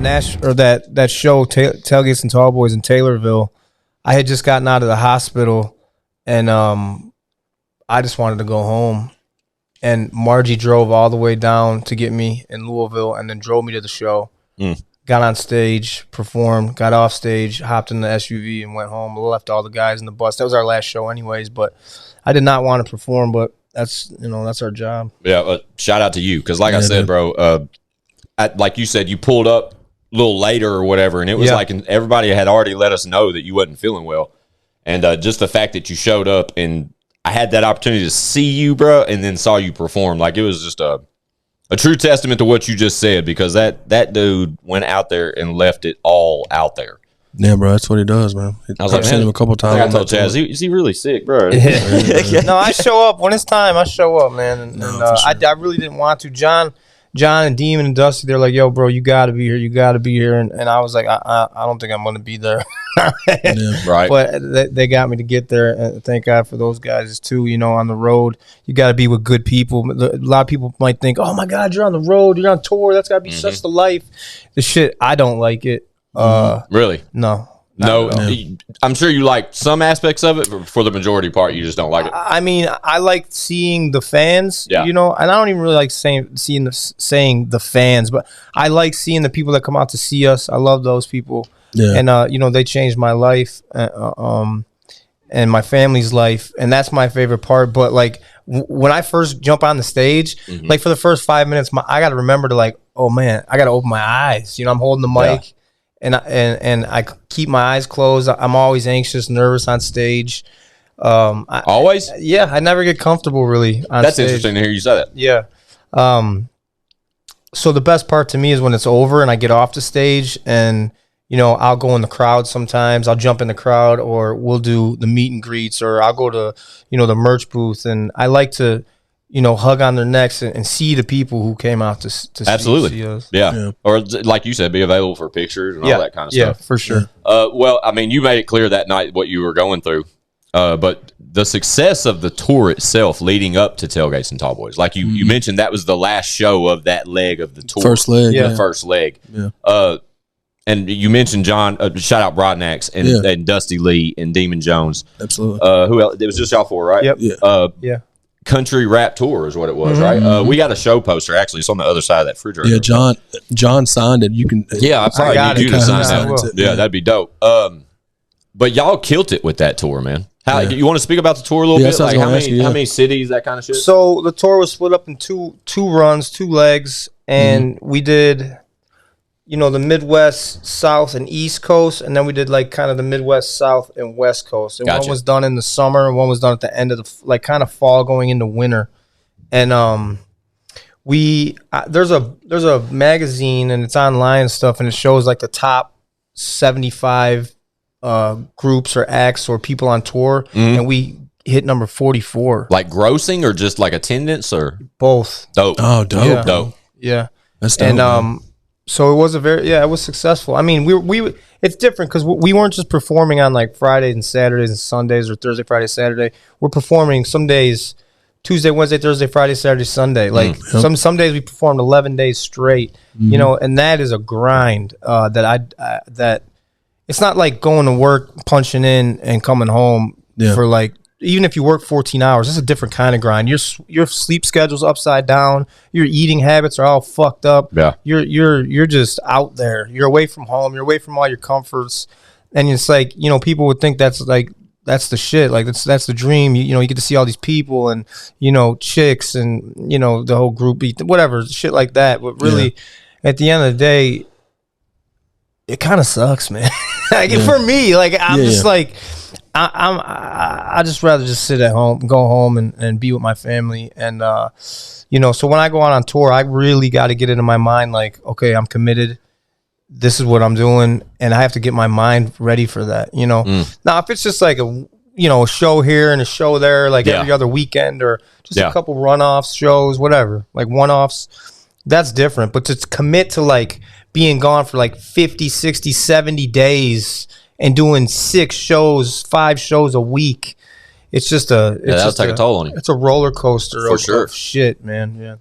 that show Tailgates and Tallboys in Taylorville, I had just gotten out of the hospital, and I just wanted to go home. And Margie drove all the way down to get me in Louisville, and then drove me to the show. Got on stage, performed, got off stage, hopped in the SUV, and went home. Left all the guys in the bus. That was our last show, anyways. But I did not want to perform, but that's our job. Yeah, shout out to you, because like I said, bro, like you said, you pulled up a little later or whatever, and it was like everybody had already let us know that you wasn't feeling well, and just the fact that you showed up and I had that opportunity to see you, bro, and then saw you perform. Like, it was just a true testament to what you just said, because that dude went out there and left it all out there. Yeah, bro, that's what he does, man. I've seen him a couple times. I told Chaz, is he really sick, bro? No, I show up when it's time. I show up, man, and sure. I really didn't want to. John and Demon and Dusty, they're like, "Yo, bro, you got to be here. You got to be here." And I was like, I don't think I'm going to be there. Right. But they got me to get there, and thank God for those guys too. On the road, you got to be with good people. A lot of people might think, "Oh my God, you're on the road. You're on tour. That's got to be such the life." The shit, I don't like it. Really? No. I'm sure you like some aspects of it, but for the majority part, you just don't like it. I mean, I like seeing the fans, and I don't even really like saying the fans, but I like seeing the people that come out to see us. I love those people, and they changed my life, and my family's life, and that's my favorite part. But like when I first jump on the stage, like for the first 5 minutes, I got to remember to like, oh man, I got to open my eyes. I'm holding the mic. Yeah. And I keep my eyes closed. I'm always anxious, nervous on stage. Always? Yeah, I never get comfortable really on That's stage. interesting to hear you say that. Yeah. So the best part to me is when it's over and I get off the stage, and I'll go in the crowd sometimes. I'll jump in the crowd, or we'll do the meet and greets, or I'll go to the merch booth, and I like to hug on their necks and see the people who came out to see us. Yeah. Or like you said, be available for pictures and all that kind of stuff. Yeah, for sure. Well, I mean, you made it clear that night what you were going through, but the success of the tour itself leading up to Tailgates and Tallboys, like you mentioned, that was the last show of that leg of the tour. First leg. The first leg. Yeah. And you mentioned John, shout out Broadnax and Dusty Lee and Demon Jones. Absolutely. Who else? It was just y'all four, right? Yep. Yeah. Country Rap Tour is what it was, right? We got a show poster, actually. It's on the other side of that refrigerator. Yeah, John signed it. You can. Yeah, I probably need you to sign that. Yeah, that'd be dope. But y'all killed it with that tour, man. You want to speak about the tour a little bit? Like how many cities, that kind of shit? So the tour was split up in two runs, 2 legs, and we did the Midwest, South, and East Coast, and then we did like kind of the Midwest, South, and West Coast. And one was done in the summer, and one was done at the end of the like kind of fall going into winter. And there's a magazine, and it's online and stuff, and it shows like the top 75 groups or acts or people on tour, and we hit number 44. Like grossing or just like attendance or both? Dope. Oh, dope. Yeah. Dope. Yeah. That's dope. And so it was it was successful. I mean, we it's different because we weren't just performing on like Fridays and Saturdays and Sundays or Thursday, Friday, Saturday. We're performing some days, Tuesday, Wednesday, Thursday, Friday, Saturday, Sunday. Like some days we performed 11 days straight. And that is a grind that it's not like going to work, punching in, and coming home for like. Even if you work 14 hours, it's a different kind of grind. Your sleep schedule's upside down. Your eating habits are all fucked up. Yeah. You're just out there. You're away from home. You're away from all your comforts. And it's like, people would think that's the shit. Like that's the dream. You get to see all these people and, chicks and, the whole group, whatever, shit like that. But really, at the end of the day, it kind of sucks, man. For me, like I'm just like, I just rather just sit at home, go home and be with my family. And, so when I go out on tour, I really got to get it in my mind, like, okay, I'm committed. This is what I'm doing. And I have to get my mind ready for that, Now, if it's just like a show here and a show there, like every other weekend or just a couple runoffs shows, whatever, like one-offs, that's different. But to commit to like being gone for like 50, 60, 70 days and doing 6 shows, 5 shows a week, it's just that'll take a toll on you. It's a roller coaster for sure. Of shit, man. Yeah.